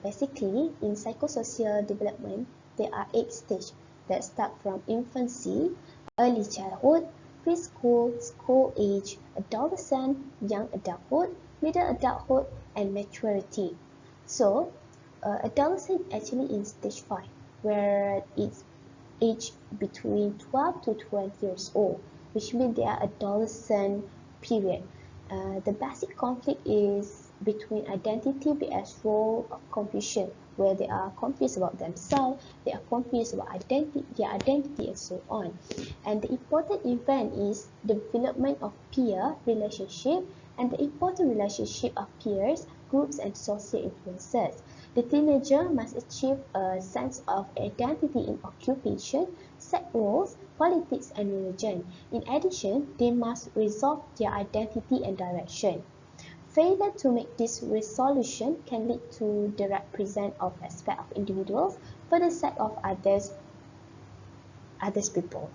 Basically, in psychosocial development, there are 8 stages that start from infancy, early childhood, preschool, school age, adolescent, young adulthood, middle adulthood, and maturity. So, adolescent actually in stage 5, where it's aged between 12 to 20 years old, which means they are adolescent period. The basic conflict is between identity vs role of confusion, where they are confused about themselves, they are confused about their identity, and so on. And the important event is development of peer relationship and the important relationship of peers, groups, and social influences. The teenager must achieve a sense of identity in occupation, set roles, politics, and religion. In addition, they must resolve their identity and direction. Failure to make this resolution can lead to the represent of aspect of individuals for the sake of others people.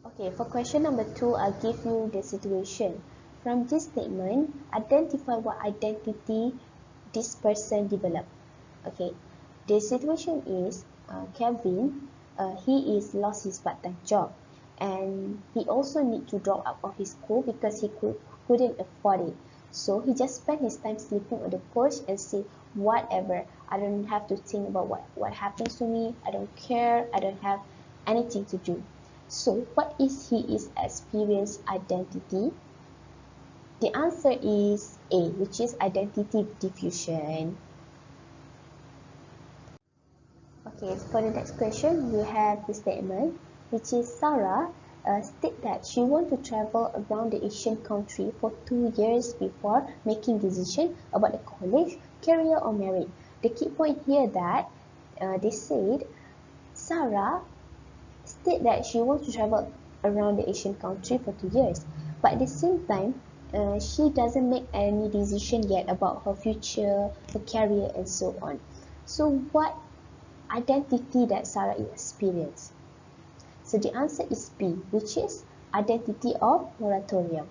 Okay, for question number 2, I'll give you the situation. From this statement, identify what identity this person developed. Okay, the situation is Kevin, he is lost his part-time job, and he also need to drop out of his school because he couldn't afford it. So he just spent his time sleeping on the couch and say, whatever, I don't have to think about what happens to me, I don't care, I don't have anything to do. So what is his experience identity? The answer is A, which is identity diffusion. Okay, for the next question, we have the statement, which is Sarah state that she want to travel around the Asian country for 2 years before making decision about the college, career, or marriage. The key point here that they said Sarah state that she wants to travel around the Asian country for 2 years, but at the same time, she doesn't make any decision yet about her future, her career, and so on. So what identity that Sarah experience? So the answer is B, which is identity of moratorium.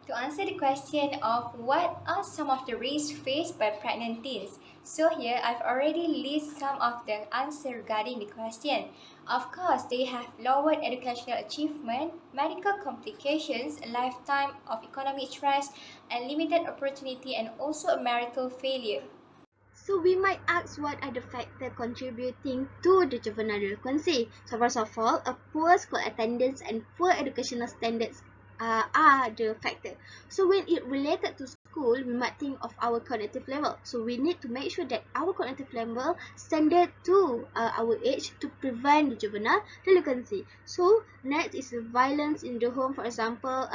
To answer the question of what are some of the risks faced by pregnant teens, so here I've already listed some of the answers regarding the question. Of course, they have lowered educational achievement, medical complications, a lifetime of economic stress, and limited opportunity, and also a marital failure. So we might ask what are the factors contributing to the juvenile delinquency. So first of all, a poor school attendance and poor educational standards are the factor. So when it related to school, we might think of our cognitive level. So we need to make sure that our cognitive level standard to our age to prevent the juvenile delinquency. So next is the violence in the home, for example,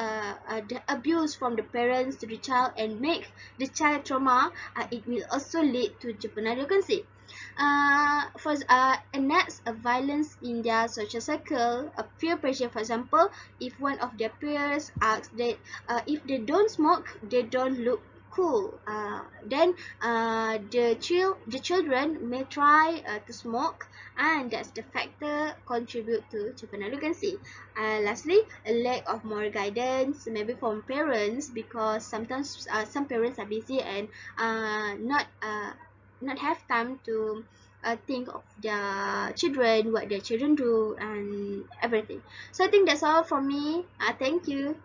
the abuse from the parents to the child and make the child trauma. It will also lead to juvenile delinquency. And next, a violence in their social circle, a peer pressure, for example, if one of their peers asks that if they don't smoke, they don't look cool. Then the children may try to smoke, and that's the factor contribute to juvenile delinquency. Lastly, a lack of moral guidance, maybe from parents, because sometimes some parents are busy and not have time to think of their children, what their children do, and everything. So I think that's all from me. Thank you.